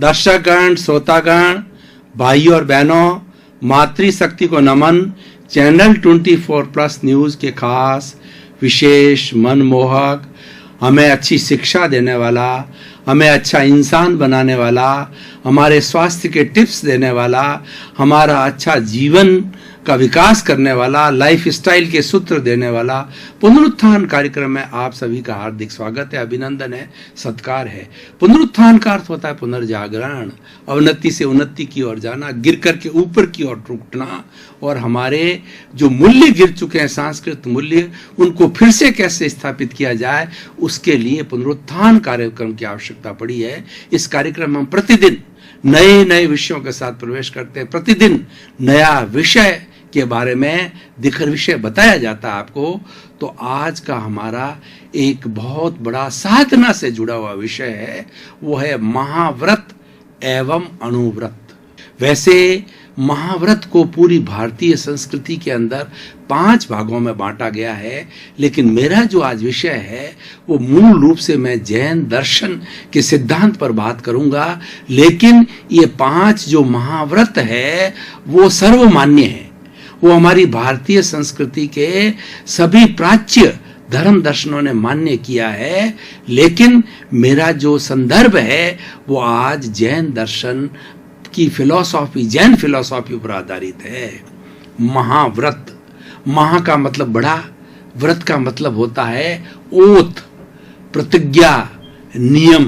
दर्शकगण, श्रोतागण, भाइयों और बहनों, मातृशक्ति को नमन। चैनल 24+ न्यूज के खास विशेष मनमोहक, हमें अच्छी शिक्षा देने वाला, हमें अच्छा इंसान बनाने वाला, हमारे स्वास्थ्य के टिप्स देने वाला, हमारा अच्छा जीवन का विकास करने वाला, लाइफ स्टाइल के सूत्र देने वाला पुनरुत्थान कार्यक्रम में आप सभी का हार्दिक स्वागत है, अभिनंदन है, सत्कार है। पुनरुत्थान का अर्थ होता है पुनर्जागरण, अवनति से उन्नति की ओर जाना, गिर करके ऊपर की ओर उठना, और हमारे जो मूल्य गिर चुके हैं, सांस्कृतिक मूल्य, उनको फिर से कैसे स्थापित किया जाए, उसके लिए पुनरुत्थान कार्यक्रम की आवश्यकता पड़ी है। इस कार्यक्रम में हम प्रतिदिन नए नए विषयों के साथ प्रवेश करते हैं। प्रतिदिन नया विषय के बारे में दिखर विषय बताया जाता है आपको। तो आज का हमारा एक बहुत बड़ा साधना से जुड़ा हुआ विषय है, वो है महाव्रत एवं अणुव्रत। वैसे महाव्रत को पूरी भारतीय संस्कृति के अंदर 5 भागों में बांटा गया है, लेकिन मेरा जो आज विषय है वो मूल रूप से मैं जैन दर्शन के सिद्धांत पर बात करूंगा। लेकिन ये 5 जो महाव्रत है वो सर्वमान्य है, वो हमारी भारतीय संस्कृति के सभी प्राच्य धर्म दर्शनों ने मान्य किया है। लेकिन मेरा जो संदर्भ है वो आज जैन दर्शन की फिलॉसॉफी, जैन फिलॉसॉफी पर आधारित है। महाव्रत, महा का मतलब बड़ा, व्रत का मतलब होता है ओथ, प्रतिज्ञा, नियम।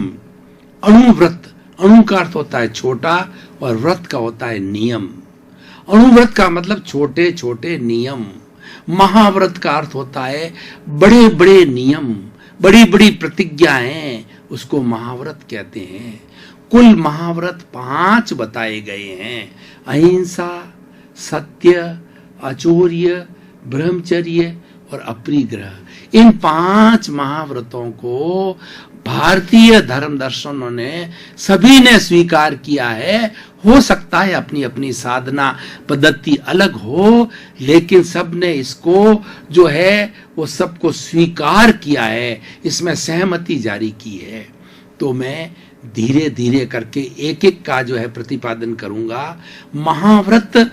अणुव्रत, अणु का अर्थ होता है छोटा और व्रत का होता है नियम। अणुव्रत का मतलब छोटे छोटे नियम। महाव्रत का अर्थ होता है बड़े बड़े नियम, बड़ी बड़ी प्रतिज्ञाएं, उसको महाव्रत कहते हैं। कुल महाव्रत 5 बताए गए हैं: अहिंसा, सत्य, अचौर्य, ब्रह्मचर्य और अपरिग्रह। इन 5 महाव्रतों को भारतीय धर्म दर्शनों ने सभी ने स्वीकार किया है। हो सकता है अपनी अपनी साधना पद्धति अलग हो, लेकिन सबने इसको जो है वो सबको स्वीकार किया है, इसमें सहमति जारी की है। तो मैं धीरे धीरे करके एक एक का जो है प्रतिपादन करूंगा। महाव्रत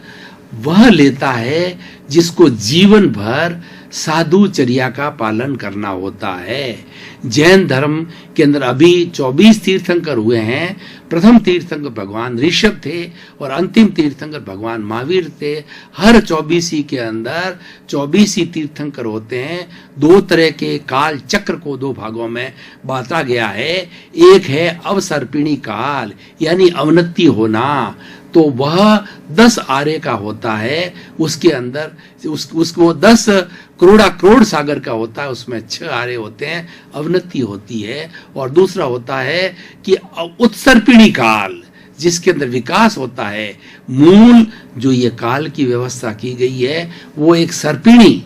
वह लेता है जिसको जीवन भर साधुचर्या का पालन करना होता है। जैन धर्म के अंदर अभी 24 तीर्थंकर हुए हैं। प्रथम तीर्थंकर भगवान ऋषभ थे और अंतिम तीर्थंकर भगवान महावीर थे। हर 24 के अंदर 24 तीर्थंकर होते हैं। 2 तरह के काल चक्र को 2 भागों में बांटा गया है। एक है अवसर्पिणी काल, यानी अवनति होना, तो वह 10 आरे का होता है। उसके अंदर उसको 10 करोड़ सागर का होता है, उसमें 6 आरे होते हैं, अवनति होती है। और दूसरा होता है कि उत्सर्पिणी काल, जिसके अंदर विकास होता है। मूल जो ये काल की व्यवस्था की गई है वो एक सर्पिणी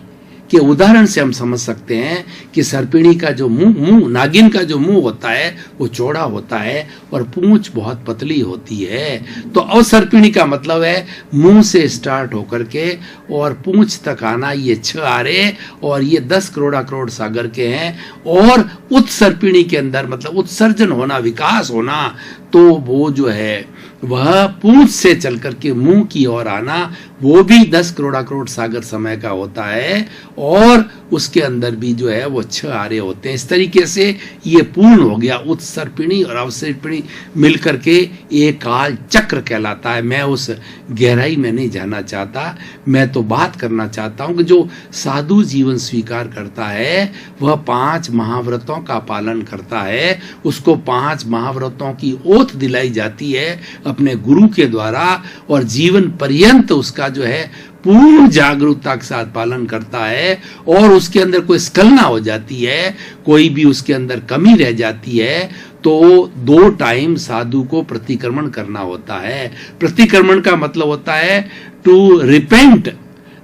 के उदाहरण से हम समझ सकते हैं कि सर्पिणी का जो मुंह, नागिन का जो मुंह होता है वो चौड़ा होता है और पूंछ बहुत पतली होती है। तो अवसर्पिणी का मतलब है मुंह से स्टार्ट होकर के और पूंछ तक आना। ये 6 आरे और ये 10 करोड़ सागर के हैं। और उत्सर्पिणी के अंदर मतलब उत्सर्जन होना, विकास होना, तो वो जो है वह पूंछ से चल करके मुंह की ओर आना, वो भी 10 करोड़ सागर समय का होता है। और उसके अंदर भी जो है वो 6 आरे होते हैं। इस तरीके से ये पूर्ण हो गया। उत्सर्पिणी और अवसर्पिणी मिलकर के एक काल चक्र कहलाता है। मैं उस गहराई में नहीं जाना चाहता, मैं तो बात करना चाहता हूं कि जो साधु जीवन स्वीकार करता है वह 5 महाव्रतों का पालन करता है। उसको 5 महाव्रतों की ओथ दिलाई जाती है अपने गुरु के द्वारा, और जीवन पर्यंत उसका जो है पूर्ण जागरूकता के साथ पालन करता है। और उसके अंदर कोई स्खलना हो जाती है, कोई भी उसके अंदर कमी रह जाती है, तो 2 टाइम साधु को प्रतिक्रमण करना होता है। प्रतिक्रमण का मतलब होता है to repent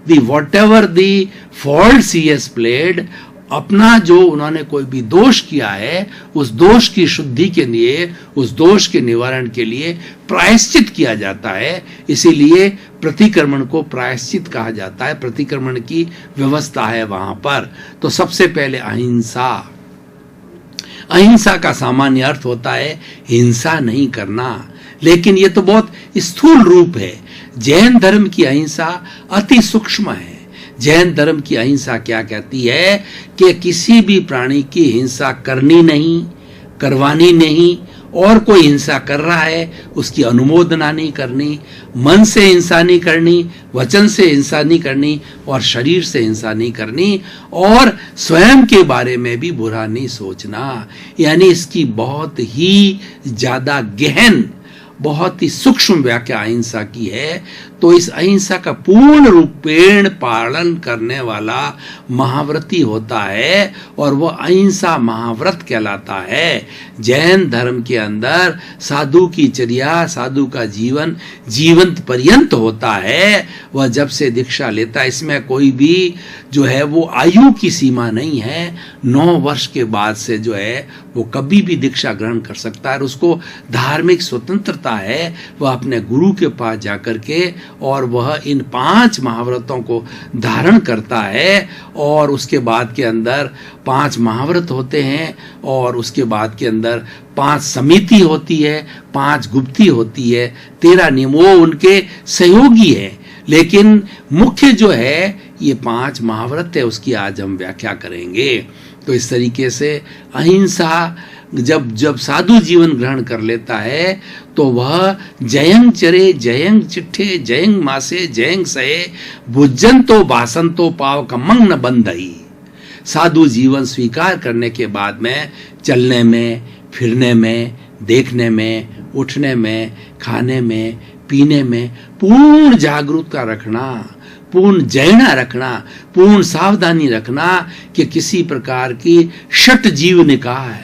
the whatever the faults he has played. अपना जो उन्होंने कोई भी दोष किया है, उस दोष की शुद्धि के लिए, उस दोष के निवारण के लिए प्रायश्चित किया जाता है। इसीलिए प्रतिक्रमण को प्रायश्चित कहा जाता है। प्रतिक्रमण की व्यवस्था है वहां पर। तो सबसे पहले अहिंसा। अहिंसा का सामान्य अर्थ होता है हिंसा नहीं करना। लेकिन ये तो बहुत स्थूल रूप है। जैन धर्म की अहिंसा अति सूक्ष्म है। जैन धर्म की अहिंसा क्या कहती है कि किसी भी प्राणी की हिंसा करनी नहीं, करवानी नहीं, और कोई हिंसा कर रहा है उसकी अनुमोदना नहीं करनी, मन से हिंसा नहीं करनी, वचन से हिंसा नहीं करनी, और शरीर से हिंसा नहीं करनी, और स्वयं के बारे में भी बुरा नहीं सोचना। यानी इसकी बहुत ही ज्यादा गहन, बहुत ही सूक्ष्म व्याख्या अहिंसा की है। तो इस अहिंसा का पूर्ण रूपेण पालन करने वाला महाव्रती होता है और वह अहिंसा महाव्रत कहलाता है। जैन धर्म के अंदर साधु की चर्या, साधु का जीवन जीवंत पर्यंत होता है। वह जब से दीक्षा लेता है, इसमें कोई भी जो है वो आयु की सीमा नहीं है। 9 वर्ष के बाद से जो है वो कभी भी दीक्षा ग्रहण कर सकता है, और उसको धार्मिक स्वतंत्रता है। वह अपने गुरु के पास जाकर के और वह इन 5 महाव्रतों को धारण करता है, और उसके बाद के अंदर 5 महाव्रत होते हैं, और उसके बाद के अंदर 5 समिति होती है, 5 गुप्ती होती है, 13 नियम वो उनके सहयोगी है। लेकिन मुख्य जो है ये 5 महाव्रत है, उसकी आज हम व्याख्या करेंगे। तो इस तरीके से अहिंसा जब साधु जीवन ग्रहण कर लेता है तो वह जयंग चरे, जयंग चिट्ठे, जयंग मासे, जयंग सहे, भुजन तो भाषण तो पाव कमंग न बंधई। साधु जीवन स्वीकार करने के बाद में चलने में, फिरने में, देखने में, उठने में, खाने में, पीने में पूर्ण जागरूकता रखना, पूर्ण जयना रखना, पूर्ण सावधानी रखना कि किसी प्रकार की षट जीव निकाय,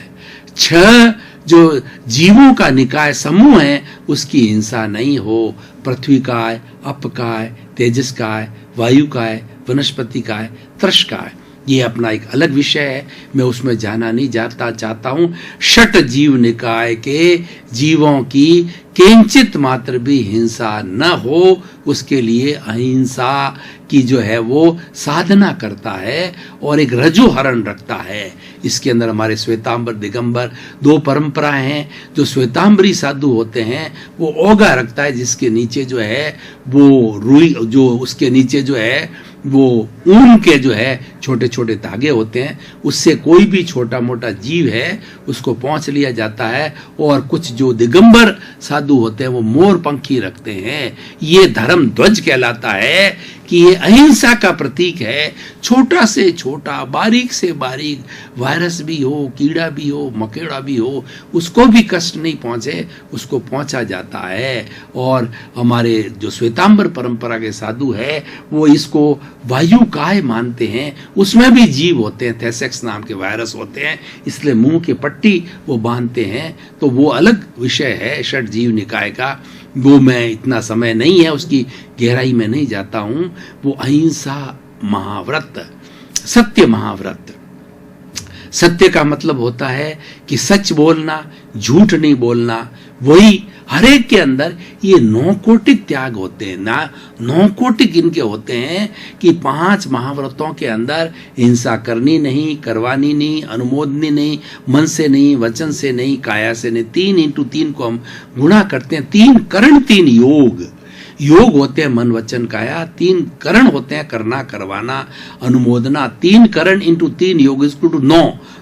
6 जो जीवों का निकाय समूह है उसकी हिंसा नहीं हो। पृथ्वी काय, अपकाय, तेजस काय, वायु काय, वनस्पति काय, त्रश काय, ये अपना एक अलग विषय है, मैं उसमें जाना नहीं चाहता हूं। षट जीव निकाय के जीवों की किंचित मात्र भी हिंसा न हो, उसके लिए अहिंसा की जो है वो साधना करता है और एक रजो हरण रखता है। इसके अंदर हमारे श्वेतांबर दिगंबर 2 परंपराएं हैं। जो श्वेतांबरी साधु होते हैं वो ओगा रखता है, जिसके नीचे जो है वो रुई, जो उसके नीचे जो है वो ऊन के जो है छोटे छोटे धागे होते हैं, उससे कोई भी छोटा मोटा जीव है उसको पहुंच लिया जाता है। और कुछ जो दिगंबर साधु होते हैं वो मोर पंखी रखते हैं। ये धर्म ध्वज कहलाता है कि ये अहिंसा का प्रतीक है। छोटा से छोटा, बारीक से बारीक वायरस भी हो, कीड़ा भी हो, मकेड़ा भी हो, उसको भी कष्ट नहीं पहुंचे, उसको पहुंचा जाता है। और हमारे जो श्वेतांबर परंपरा के साधु है वो इसको वायु काय मानते हैं। उसमें भी जीव होते हैं, थेसेक्स नाम के वायरस होते हैं, इसलिए मुंह की पट्टी वो बांधते हैं। तो वो अलग विषय है षट जीव निकाय का, वो मैं इतना समय नहीं है उसकी गहराई में नहीं जाता हूं। वो अहिंसा महाव्रत, सत्य महाव्रत। सत्य का मतलब होता है कि सच बोलना, झूठ नहीं बोलना। वही हर एक के अंदर ये 9 कोटिक त्याग होते हैं ना, 9 कोटिक इनके होते हैं कि 5 महाव्रतों के अंदर हिंसा करनी नहीं, करवानी नहीं, अनुमोदनी नहीं, मन से नहीं, वचन से नहीं, काया से नहीं। 3 इंटू 3 को हम गुणा करते हैं। 3 करण, 3 योग। योग होते हैं मन वचन काया, 3 करण होते हैं करना, करवाना, अनुमोदना। 3 करण इंटू 3 योग इक्वल टू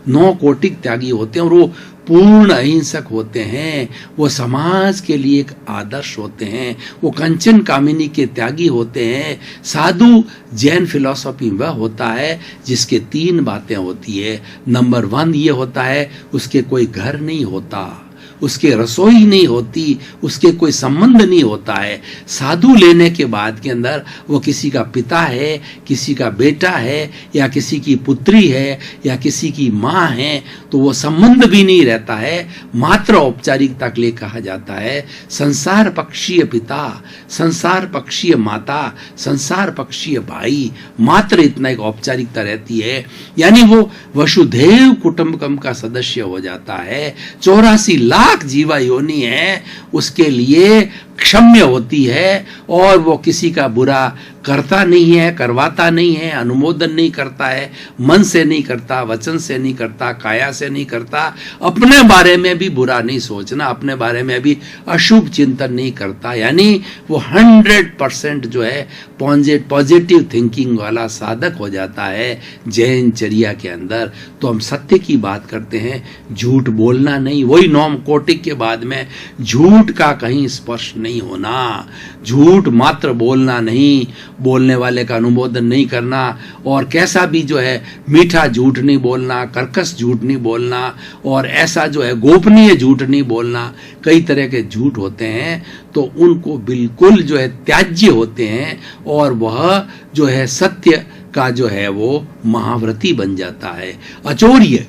9 कोटिक त्यागी होते हैं। और वो पूर्ण अहिंसक होते हैं, वो समाज के लिए एक आदर्श होते हैं, वो कंचन कामिनी के त्यागी होते हैं। साधु जैन फिलॉसफी वह होता है जिसके 3 बातें होती है। नंबर 1 ये होता है उसके कोई घर नहीं होता, उसके रसोई नहीं होती, उसके कोई संबंध नहीं होता है। साधु लेने के बाद के अंदर वो किसी का पिता है, किसी का बेटा है, या किसी की पुत्री है, या किसी की माँ है, तो वो संबंध भी नहीं रहता है, मात्र औपचारिकता के लिए कहा जाता है। संसार पक्षीय पिता, संसार पक्षीय माता, संसार पक्षीय भाई, मात्र इतना एक औपचारिकता रहती है। यानी वो वसुधैव कुटुंबकम का सदस्य हो जाता है। 84 लाख जीवा योनि है, उसके लिए क्षम्य होती है और वो किसी का बुरा करता नहीं है, करवाता नहीं है, अनुमोदन नहीं करता है, मन से नहीं करता, वचन से नहीं करता, काया से नहीं करता, अपने बारे में भी बुरा नहीं सोचना, अपने बारे में भी अशुभ चिंतन नहीं करता। यानी वो 100% जो है पॉजिटिव थिंकिंग वाला साधक हो जाता है जैन चर्या के अंदर। तो हम सत्य की बात करते हैं, झूठ बोलना नहीं। वही नॉम कोटिक के बाद में झूठ का कहीं स्पर्श नहीं होना, झूठ मात्र बोलना नहीं, बोलने वाले का अनुमोदन नहीं करना, और कैसा भी जो है मीठा झूठ नहीं बोलना, कर्कश झूठ नहीं बोलना, और ऐसा जो है गोपनीय झूठ नहीं बोलना। कई तरह के झूठ होते हैं तो उनको बिल्कुल जो है त्याज्य होते हैं, और वह जो है सत्य का जो है वो महाव्रती बन जाता है। अचौर्य,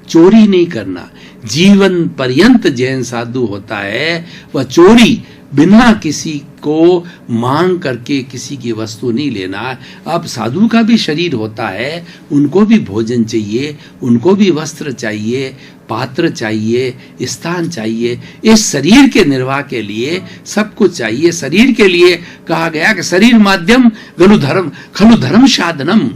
चोरी नहीं करना। जीवन पर्यंत जैन साधु होता है वह चोरी बिना किसी को मांग करके किसी की वस्तु नहीं लेना। अब साधु का भी शरीर होता है, उनको भी भोजन चाहिए, उनको भी वस्त्र चाहिए, पात्र चाहिए, स्थान चाहिए। इस शरीर के निर्वाह के लिए सब कुछ चाहिए। शरीर के लिए कहा गया कि शरीर माध्यम खलु धर्म साधनम।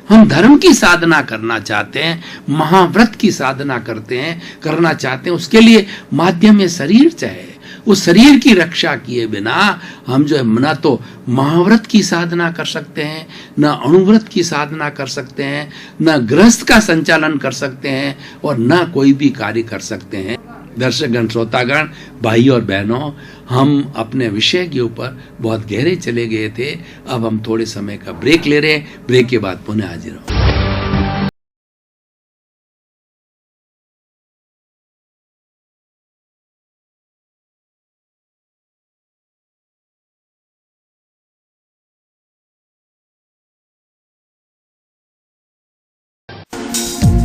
हम धर्म की साधना करना चाहते हैं, महाव्रत की साधना करना चाहते हैं, उसके लिए माध्यम ये शरीर चाहिए। उस शरीर की रक्षा किए बिना हम जो है न तो महाव्रत की साधना कर सकते हैं, न अणुव्रत की साधना कर सकते हैं, न गृहस्थ का संचालन कर सकते हैं, और न कोई भी कार्य कर सकते हैं। दर्शकगण, श्रोतागण, भाई और बहनों, हम अपने विषय के ऊपर बहुत गहरे चले गए थे। अब हम थोड़े समय का ब्रेक ले रहे हैं। ब्रेक के बाद पुनः हाजिर होंगे।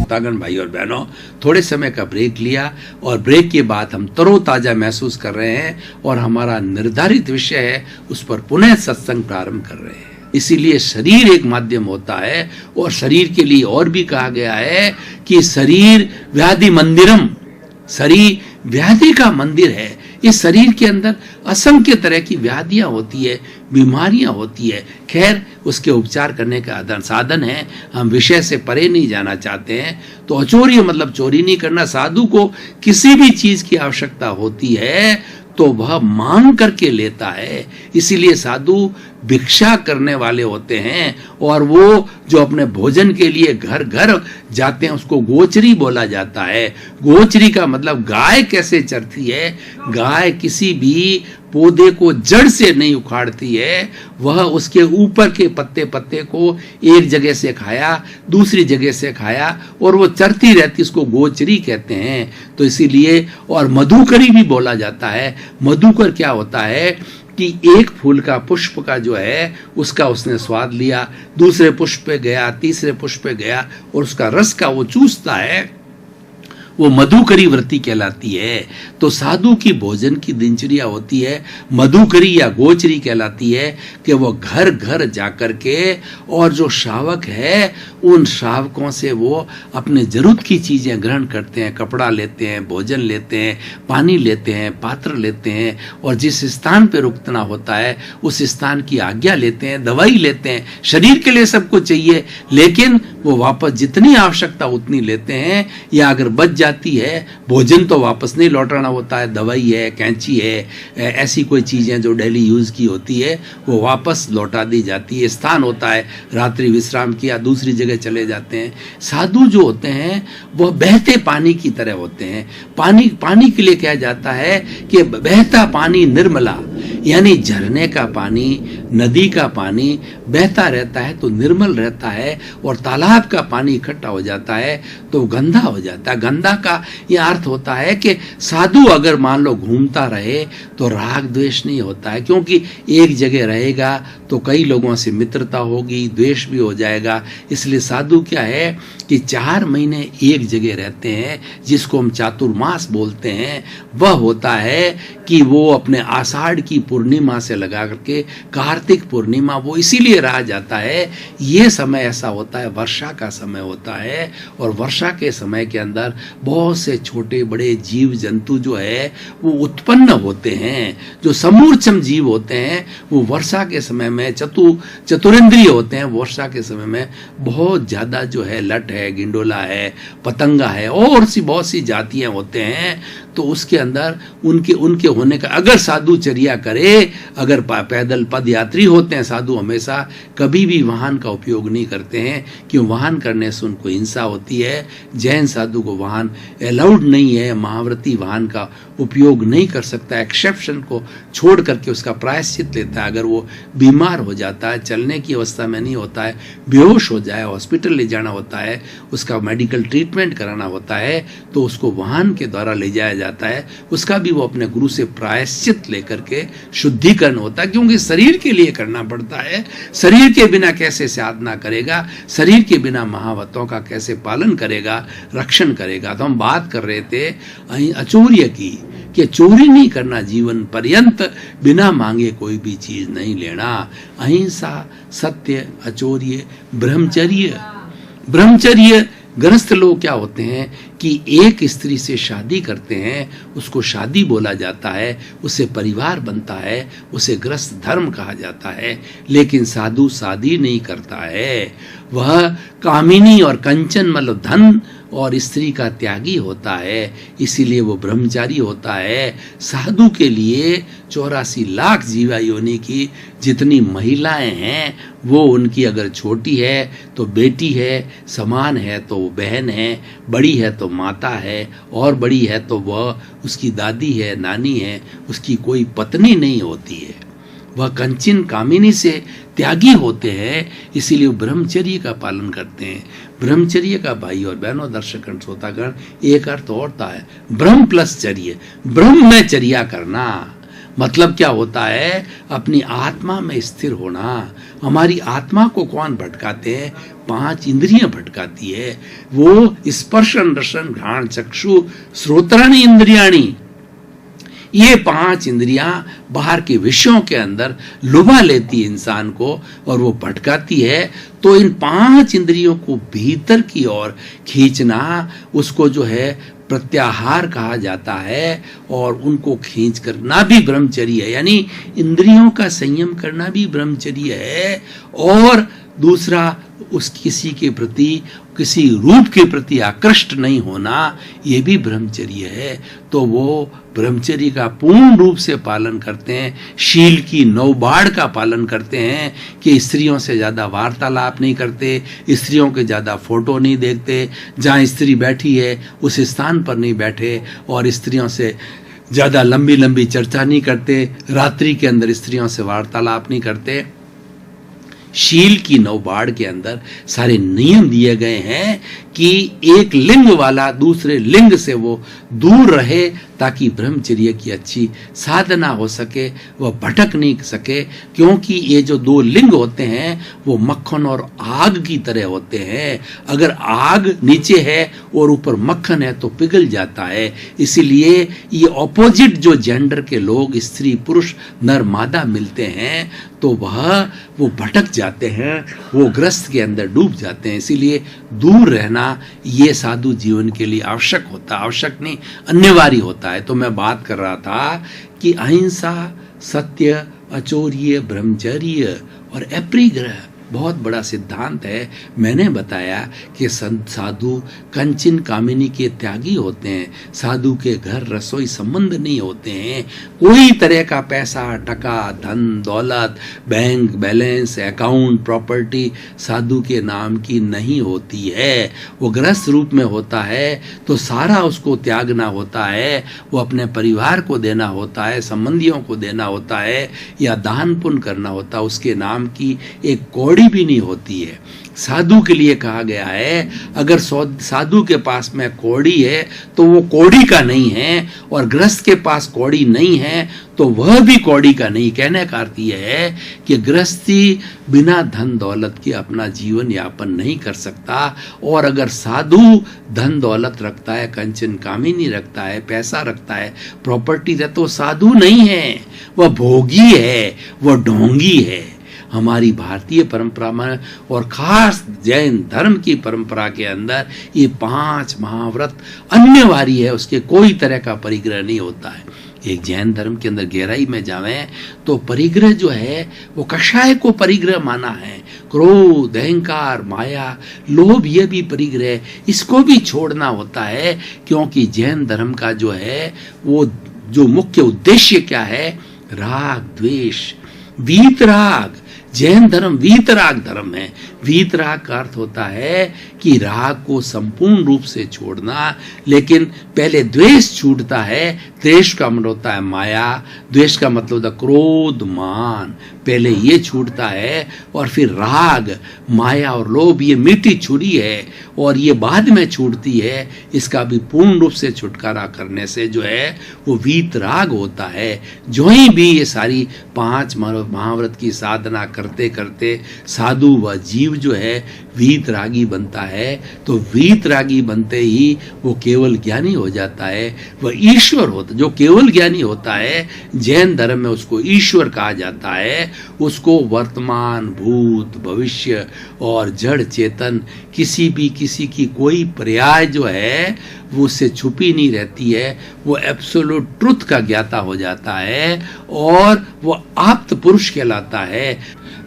श्रोतागण, भाई और बहनों, थोड़े समय का ब्रेक लिया और ब्रेक के बाद हम तरोताजा महसूस कर रहे हैं और हमारा निर्धारित विषय है उस पर पुनः सत्संग प्रारंभ कर रहे हैं। इसीलिए शरीर एक माध्यम होता है, और शरीर के लिए और भी कहा गया है कि शरीर व्याधि मंदिरम, शरीर व्याधि का मंदिर है। इस शरीर के अंदर असंख्य तरह की व्याधियां होती है, बीमारियां होती है। खैर, उसके उपचार करने का साधन है। हम विषय से परे नहीं जाना चाहते हैं। तो अचौर्य मतलब चोरी नहीं करना। साधु को किसी भी चीज की आवश्यकता होती है तो वह मांग करके लेता है। इसीलिए साधु भिक्षा करने वाले होते हैं, और वो जो अपने भोजन के लिए घर घर जाते हैं उसको गोचरी बोला जाता है। गोचरी का मतलब गाय कैसे चरती है। गाय किसी भी पौधे को जड़ से नहीं उखाड़ती है, वह उसके ऊपर के पत्ते पत्ते को एक जगह से खाया, दूसरी जगह से खाया, और वो चरती रहती, उसको गोचरी कहते हैं। तो इसीलिए, और मधुकरी भी बोला जाता है। मधुकर क्या होता है कि एक फूल का पुष्प का जो है उसका उसने स्वाद लिया, दूसरे पुष्प पे गया, तीसरे पुष्प पे गया, और उसका रस का वो चूसता है, वो मधुकरी व्रती कहलाती है। तो साधु की भोजन की दिनचर्या होती है मधुकरी या गोचरी कहलाती है, कि वो घर घर जाकर के, और जो श्रावक है उन श्रावकों से वो अपने जरूरत की चीजें ग्रहण करते हैं। कपड़ा लेते हैं, भोजन लेते हैं, पानी लेते हैं, पात्र लेते हैं, और जिस स्थान पे रुकना होता है उस स्थान की आज्ञा लेते हैं, दवाई लेते हैं। शरीर के लिए सब कुछ चाहिए, लेकिन वो वापस जितनी आवश्यकता उतनी लेते हैं, या अगर बच जाती है भोजन तो वापस नहीं लौटाना होता है। दवाई है, कैंची है, ऐसी कोई चीजें जो डेली यूज की होती है वो वापस लौटा दी जाती है। स्थान होता है, रात्रि विश्राम किया, दूसरी जगह चले जाते हैं। साधु जो होते हैं वह बहते पानी की तरह होते हैं। पानी के लिए कहा जाता है कि बहता पानी निर्मला, यानी झरने का पानी, नदी का पानी बहता रहता है तो निर्मल रहता है, और तालाब का पानी इकट्ठा हो जाता है तो गंदा हो जाता है। गंदा का यह अर्थ होता है कि साधु अगर मान लो घूमता रहे तो राग द्वेष नहीं होता है, क्योंकि एक जगह रहेगा तो कई लोगों से मित्रता होगी, द्वेष भी हो जाएगा। इसलिए साधु क्या है कि 4 महीने एक जगह रहते हैं, जिसको हम चातुर्मास बोलते हैं। वह होता है कि वो अपने आषाढ़ की पूर्णिमा से लगा करके कार्तिक पूर्णिमा, वो इसीलिए रहा जाता है। ये समय ऐसा होता है, वर्षा का समय होता है, और वर्षा के समय के अंदर बहुत से छोटे बड़े जीव जंतु जो है वो उत्पन्न होते हैं। जो समूर्छम जीव होते हैं वो वर्षा के समय में चतुरेंद्रिय होते हैं। वर्षा के समय में बहुत ज़्यादा जो है लट है, गिंडोला है, पतंगा है, और सी बहुत सी जातियां होते हैं। तो उसके अंदर उनके होने का, अगर साधु चर्या करे, अगर पैदल पद यात्री होते हैं साधु, हमेशा कभी भी वाहन का उपयोग नहीं करते हैं, क्यों? वाहन करने से उनको हिंसा होती है। जैन साधु को वाहन अलाउड नहीं है, महाव्रती वाहन का उपयोग नहीं कर सकता, एक्सेप्शन को छोड़ करके उसका प्रायश्चित लेता है। अगर वो बीमार हो जाता है, चलने की अवस्था में नहीं होता है, बेहोश हो जाए, हॉस्पिटल ले जाना होता है, उसका मेडिकल ट्रीटमेंट कराना होता है, तो उसको वाहन के द्वारा ले जाया जाता है। उसका भी वो अपने गुरु से प्रायश्चित लेकर के शुद्धिकरण होता है, क्योंकि शरीर के लिए करना पड़ता है। शरीर के बिना कैसे साधना करेगा, शरीर के बिना महावतों का कैसे पालन करेगा, रक्षण करेगा। तो हम बात कर रहे थे अचौर्य की, कि चोरी नहीं करना जीवन पर्यंत, बिना मांगे कोई भी चीज नहीं लेना। अहिंसा, सत्य, अचौर्य, ब्रह्मचर्य। ब्रह्मचर्य गृहस्थ लोग क्या होते हैं कि एक स्त्री से शादी करते हैं, उसको शादी बोला जाता है, उससे परिवार बनता है, उसे गृहस्थ धर्म कहा जाता है। लेकिन साधु शादी नहीं करता है, वह कामिनी और कंचन मतलब धन और स्त्री का त्यागी होता है, इसीलिए वो ब्रह्मचारी होता है। साधु के लिए 84 लाख जीवा योनि की जितनी महिलाएं हैं, वो उनकी अगर छोटी है तो बेटी है, समान है तो वो बहन है, बड़ी है तो माता है, और बड़ी है तो वह उसकी दादी है, नानी है, उसकी कोई पत्नी नहीं होती है। वह कंचन कामिनी से त्यागी होते हैं, इसीलिए वो ब्रह्मचर्य का पालन करते हैं। ब्रह्मचर्य का भाई और बहनों, दर्शकगण, श्रोतागण, एक अर्थ और है ब्रह्म प्लस चर्य। ब्रह्म में चर्या करना मतलब क्या होता है? अपनी आत्मा में स्थिर होना। हमारी आत्मा को कौन भटकाते हैं? 5 इंद्रियां भटकाती है। वो स्पर्शन, रसन, घ्राण, चक्षु, श्रोत्राणि इंद्रियाणि, ये 5 इंद्रियां बाहर के विषयों के अंदर लुभा लेती है इंसान को, और वो भटकाती है। तो इन 5 इंद्रियों को भीतर की ओर खींचना, उसको जो है प्रत्याहार कहा जाता है, और उनको खींच करना भी ब्रह्मचर्य है। यानी इंद्रियों का संयम करना भी ब्रह्मचर्य है। और दूसरा, उस किसी के प्रति, किसी रूप के प्रति आकृष्ट नहीं होना, ये भी ब्रह्मचर्य है। तो वो ब्रह्मचर्य का पूर्ण रूप से पालन करते हैं। शील की 9 बाड़ का पालन करते हैं कि स्त्रियों से ज्यादा वार्तालाप नहीं करते, स्त्रियों के ज्यादा फोटो नहीं देखते, जहाँ स्त्री बैठी है उस स्थान पर नहीं बैठे, और स्त्रियों से ज्यादा लंबी लंबी चर्चा नहीं करते, रात्रि के अंदर स्त्रियों से वार्तालाप नहीं करते। शील की 9 बाड़ के अंदर सारे नियम दिए गए हैं कि एक लिंग वाला दूसरे लिंग से वो दूर रहे, ताकि ब्रह्मचर्य की अच्छी साधना हो सके, वह भटक नहीं सके। क्योंकि ये जो 2 लिंग होते हैं वो मक्खन और आग की तरह होते हैं। अगर आग नीचे है और ऊपर मक्खन है तो पिघल जाता है। इसीलिए ये ऑपोजिट जो जेंडर के लोग, स्त्री पुरुष, नर मादा मिलते हैं, तो वो भटक जाते हैं, वो ग्रस्त के अंदर डूब जाते हैं। इसीलिए दूर रहना ये साधु जीवन के लिए आवश्यक होता, आवश्यक नहीं, अनिवार्य होता है। तो मैं बात कर रहा था कि अहिंसा, सत्य, अचौर्य, ब्रह्मचर्य और अपरिग्रह बहुत बड़ा सिद्धांत है। मैंने बताया कि साधु कंचन कामिनी के त्यागी होते हैं। साधु के घर रसोई संबंध नहीं होते हैं। कोई तरह का पैसा, टका, धन, दौलत, बैंक बैलेंस, अकाउंट, प्रॉपर्टी साधु के नाम की नहीं होती है। वो गृहस्थ रूप में होता है तो सारा उसको त्यागना होता है। वो अपने परिवार को देना होता है, संबंधियों को देना होता है, या दान पुण्य करना होता है। उसके नाम की एक कौड़ी भी नहीं होती है। साधु के लिए कहा गया है, अगर साधु के पास में कौड़ी है तो वो कौड़ी का नहीं है, और गृहस्थ के पास कौड़ी नहीं है तो वह भी कौड़ी का नहीं। कहने का अर्थ यह है कि गृहस्थी बिना धन दौलत के अपना जीवन यापन नहीं कर सकता, और अगर साधु धन दौलत रखता है, कंचन कामिनी रखता है, पैसा रखता है, प्रॉपर्टी है, तो साधु नहीं है, वह भोगी है, वह ढोंगी है। हमारी भारतीय परंपरा में और खास जैन धर्म की परंपरा के अंदर ये 5 महाव्रत अनिवार्य है, उसके कोई तरह का परिग्रह नहीं होता है। एक जैन धर्म के अंदर गहराई में जावें तो परिग्रह जो है वो कषाय को परिग्रह माना है। क्रोध, अहंकार, माया, लोभ, ये भी परिग्रह, इसको भी छोड़ना होता है, क्योंकि जैन धर्म का जो है वो जो मुख्य उद्देश्य क्या है, राग द्वेष वीतराग। जैन धर्म वीतराग धर्म है। वीतराग का अर्थ होता है कि राग को संपूर्ण रूप से छोड़ना, लेकिन पहले द्वेष छूटता है। द्वेष का मतलब होता है माया, द्वेष का मतलब होता है क्रोध, मान, पहले ये छूटता है और फिर राग, माया और लोभ, ये मीठी छुरी है और ये बाद में छूटती है। इसका भी पूर्ण रूप से छुटकारा करने से जो है वो वीतराग होता है। जो ही भी ये सारी 5 महाव्रत की साधना करते करते साधु व जीव जो है वीतरागी बनता है, तो वीतरागी बनते ही वो केवल ज्ञानी हो जाता है, वह ईश्वर होता। जो केवल ज्ञानी होता है जैन धर्म में उसको ईश्वर कहा जाता है। उसको वर्तमान, भूत, भविष्य और जड़ चेतन किसी की कोई पर्याय जो है वो उससे छुपी नहीं रहती है। वो एब्सोल्यूट ट्रुथ का ज्ञाता हो जाता है और वो आप्त पुरुष कहलाता है।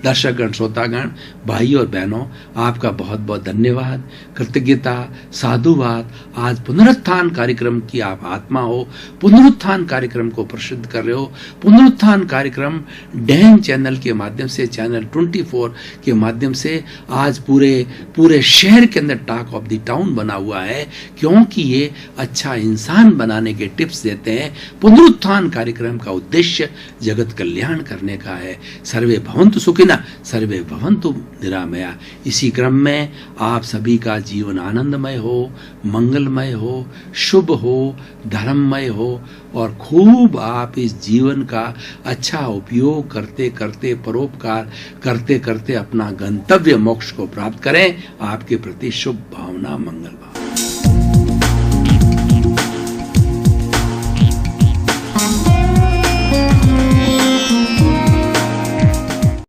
दर्शकगण, श्रोतागण, भाई और बहनों, आपका बहुत बहुत धन्यवाद, कृतज्ञता, साधुवाद। आज पुनरुत्थान कार्यक्रम की आप आत्मा हो, पुनरुत्थान कार्यक्रम को प्रसिद्ध कर रहे हो। पुनरुत्थान कार्यक्रम डैन चैनल के माध्यम से, चैनल 24 के माध्यम से आज पूरे शहर के अंदर टॉक ऑफ द टाउन बना हुआ है, क्योंकि ये अच्छा इंसान बनाने के टिप्स देते हैं। पुनरुत्थान कार्यक्रम का उद्देश्य जगत कल्याण करने का है। सर्वे भवन्तु सुखिनः, सर्वे भवन्तु निरामया। इसी क्रम में आप सभी का जीवन आनंदमय हो, मंगलमय हो, शुभ हो, धर्ममय हो और खूब आप इस जीवन का अच्छा उपयोग करते करते, परोपकार करते करते अपना गंतव्य मोक्ष को प्राप्त करें। आपके प्रति शुभ भावना, मंगल भावना।